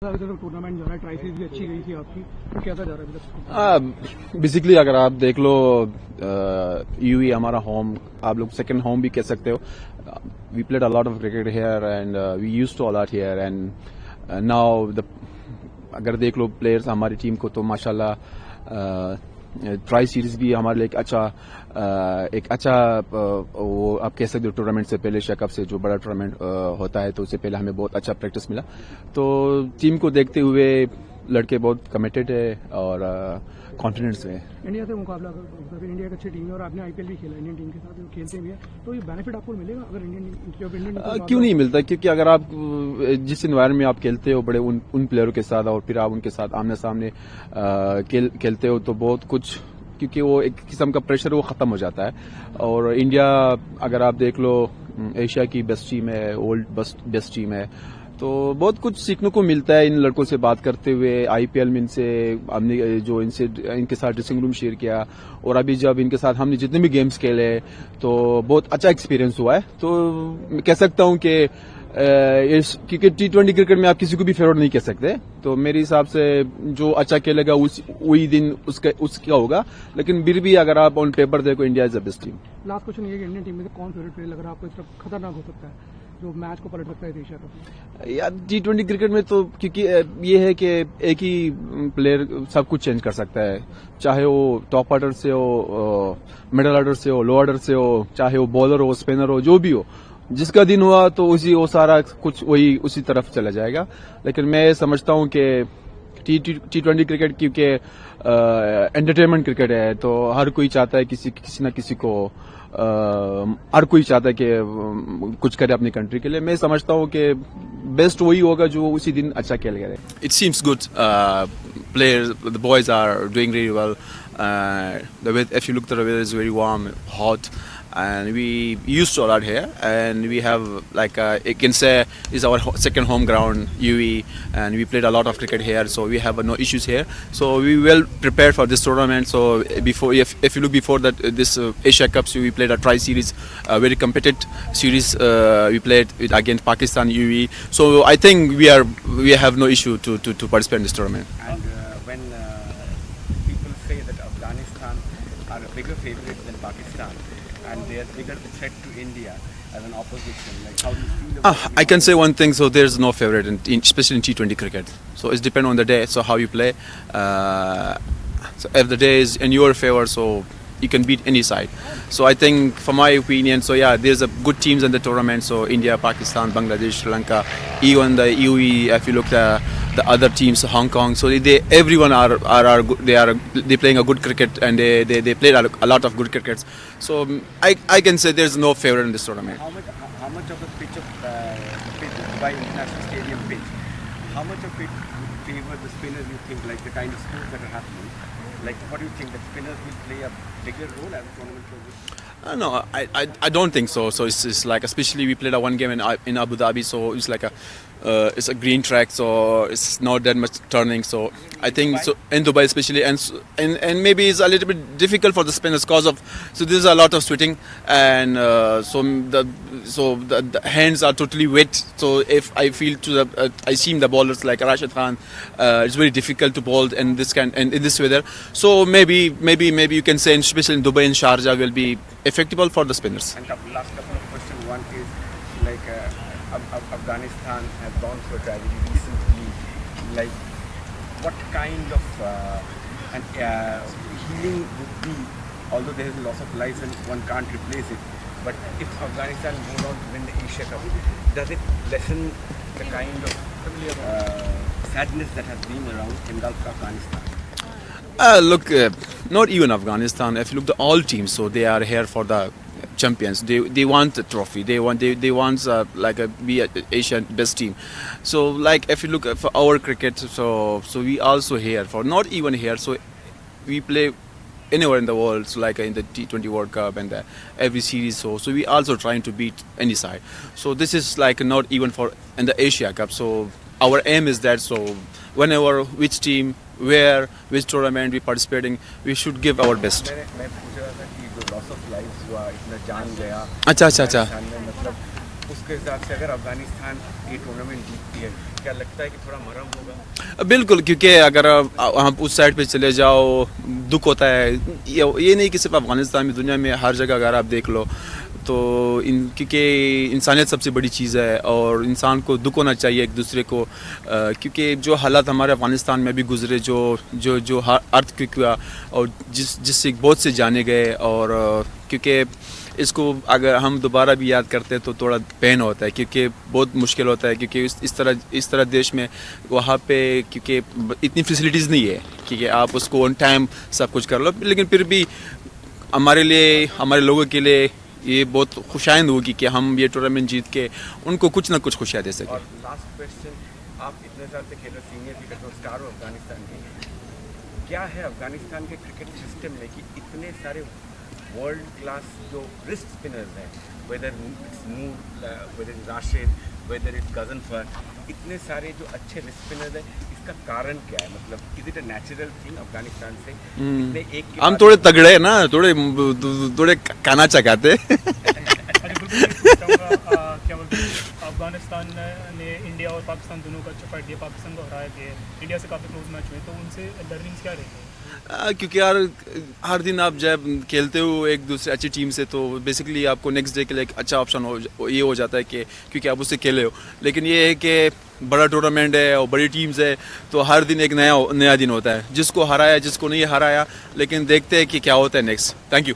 Tournament जो है tri series भी अच्छी गई थी आपकी, तो कैसा जा रहा है? बेसिकली अगर आप देख लो यूई हमारा होम, आप लोग सेकंड होम भी कह सकते हो. We played a lot of cricket here and we used to a lot here and now अगर देख लो प्लेयर्स हमारी टीम को तो माशाल्लाह ट्राई सीरीज भी हमारे लिए एक अच्छा वो आप कह सकते हो टूर्नामेंट से पहले एशिया कप से जो बड़ा टूर्नामेंट होता है तो उससे पहले हमें बहुत अच्छा प्रैक्टिस मिला. तो टीम को देखते हुए लड़के बहुत कमिटेड है और कॉन्फिडेंस है. इंडिया से मुकाबला इंडिया एक अच्छी टीम है और आपने आईपीएल भी खेला इंडियन टीम के साथ, खेलते भी है, तो ये बेनिफिट आपको मिलेगा अगर इंडियन क्यों नहीं मिलता? क्योंकि अगर आप जिस एनवायरमेंट में आप खेलते हो बड़े उन प्लेयरों के साथ और फिर आप उनके साथ आमने सामने खेलते हो तो बहुत कुछ, क्योंकि वो एक किस्म का प्रेशर वो खत्म हो जाता है. और इंडिया अगर आप देख लो एशिया की बेस्ट टीम है, वर्ल्ड बेस्ट टीम है, तो बहुत कुछ सीखने को मिलता है इन लड़कों से बात करते हुए. आईपीएल में हमने जो इनके साथ ड्रेसिंग रूम शेयर किया और अभी जब इनके साथ हमने जितने भी गेम्स खेले तो बहुत अच्छा एक्सपीरियंस हुआ है. तो मैं कह सकता हूं कि क्योंकि T20 क्रिकेट में आप किसी को भी फेवरेट नहीं कह सकते, तो मेरे हिसाब से जो अच्छा खेलेगा वही दिन उसका होगा. लेकिन फिर भी अगर आप ऑन पेपर देखो India is the best team. Last question ये है कि इंडियन टीम में कौन फेवरेट प्लेयर लग रहा है आपको, इस तरफ खतरनाक हो सकता है जो मैच को पलट सकता है एशिया कप? यार T20 क्रिकेट में तो क्योंकि ये है कि एक ही प्लेयर सब कुछ चेंज कर सकता है, चाहे वो टॉप ऑर्डर से हो, मिडिल ऑर्डर से हो, लो ऑर्डर से हो, चाहे वो बॉलर हो, स्पिनर हो, जो भी हो. जिसका दिन हुआ तो वो सारा कुछ वही उसी तरफ चला जाएगा. लेकिन मैं समझता हूं कि T20 क्रिकेट क्योंकि एंटरटेनमेंट क्रिकेट है तो हर कोई चाहता है किसी न किसी को हर कोई चाहता है कि कुछ करे अपनी कंट्री के लिए. मैं समझता हूं कि बेस्ट वही होगा जो उसी दिन अच्छा खेल गया. It seems good. Players, the boys are doing really well. If you look, the weather is very warm, hot, and we used to a lot here. And we have you can say is our second home ground, UE, and we played a lot of cricket here, so we have no issues here. So we well prepared for this tournament. So if you look before that, this Asia Cup, so we played a tri-series, a very competitive series. We played against Pakistan, UE. So I think we have no issue to participate in this tournament. And when people say that Afghanistan are a bigger favorite than Pakistan, and they are bigger threat to India as an opposition, like how do you feel about it? I can say one thing. So there's no favorite, especially in T20 cricket. So it's depend on the day. So how you play. So if the day is in your favor, so you can beat any side. So I think, for my opinion, so yeah, there's a good teams in the tournament. So India, Pakistan, Bangladesh, Sri Lanka, even the UE. If you look at the other teams, Hong Kong. So everyone are good. They playing a good cricket and they played a lot of good crickets. So I can say there's no favorite in this tournament. How much of the pitch of the pitch, Dubai International Stadium pitch, how much of it would favor the spinners? You think, like the kind of scores that are happening? Like, what do you think, that spinners will play a bigger role as a tournament progresses? No, I don't think so. So it's like, especially we played a one game in Abu Dhabi, so it's like it's a green track, so it's not that much turning. So I think so in Dubai especially, and maybe it's a little bit difficult for the spinners because of, so there's a lot of sweating, and so the hands are totally wet. So if I feel I see the bowlers like Rashid Khan, it's very difficult to bowl in this weather. So maybe you can say, especially in Dubai and Sharjah, will be effective for the spinners. And last couple of questions. One is like Afghanistan has gone through a tragedy recently. Like, what kind of healing would be, although there is a loss of lives and one can't replace it, but if Afghanistan goes on to win the Asia Cup, does it lessen the kind of sadness that has been around engulfed Afghanistan? Look, not even Afghanistan. If you look at all teams, so they are here for the champions. They want the trophy. They want be a Asian best team. So like if you look for our cricket, so we also here for not even here. So we play anywhere in the world. So like in the T20 World Cup and every series. So we also trying to beat any side. So this is like not even for in the Asia Cup. So our aim is that, so whenever which team, where, which tournament we participating, we should give our best. मैं पूछ रहा था कि जो loss of lives हुआ, इतना जान गया, अच्छा. मतलब उसके हिसाब से अगर अफगानिस्तान ये टूर्नामेंट जीतती है, क्या लगता है कि थोड़ा मरहम होगा? बिल्कुल, क्योंकि अगर आप उस साइड पे चले जाओ दुख होता है। ये नहीं कि सिर्फ अफगानिस्तान में, दुनिया में हर जगह अगर आप देख लो तो क्योंकि इंसानियत सबसे बड़ी चीज़ है और इंसान को दुख होना चाहिए एक दूसरे को, क्योंकि जो हालात हमारे अफगानिस्तान में भी गुजरे, जो अर्थक्वेक हुआ और जिससे बहुत से जाने गए, और क्योंकि इसको अगर हम दोबारा भी याद करते हैं तो थोड़ा पेन होता है, क्योंकि बहुत मुश्किल होता है, क्योंकि इस तरह देश में वहाँ पे क्योंकि इतनी फैसिलिटीज़ नहीं है क्योंकि आप उसको ऑन टाइम सब कुछ कर लो, लेकिन फिर भी हमारे लिए, हमारे लोगों के लिए ये बहुत खुशाइंद होगी कि हम ये टूर्नामेंट जीत के उनको कुछ ना कुछ खुशियाँ दे सकें। और लास्ट क्वेश्चन, आप इतने साल से खेल रहे, सीनियर क्रिकेटर, स्टार हो अफगानिस्तान के, क्या है अफगानिस्तान के क्रिकेट सिस्टम में कि इतने सारे वर्ल्ड क्लास जो रिस्ट स्पिनर्स हैं, whether it's Noor, whether it's Rashid, whether it's Ghazanfar, इतने सारे जो अच्छे रिस्ट स्पिनर्स हैं, इसका कारण क्या है? मतलब is it a natural thing Afghanistan से इतने एक के हम बाद थोड़े तगड़े हैं ना, थोड़े काना चकाते। क्या बोलते हैं, अफगानिस्तान ने इंडिया और पाकिस्तान दोनों का अच्छा फाइट दिया, पाकिस्तान को हराया दिया, इंडिया से काफ़ी क्लोज मैच हुए, तो उनसे लर्निंग्स क्या रही है? क्योंकि यार हर दिन आप जब खेलते हो एक दूसरे अच्छी टीम से तो बेसिकली आपको नेक्स्ट डे के लिए एक अच्छा ऑप्शन ये हो जाता है कि क्योंकि आप उससे खेले हो, लेकिन ये है कि बड़ा टूर्नामेंट है और बड़ी टीम्स है तो हर दिन एक नया दिन होता है, जिसको हराया जिसको नहीं हराया, लेकिन देखते हैं कि क्या होता है नेक्स्ट। Thank you.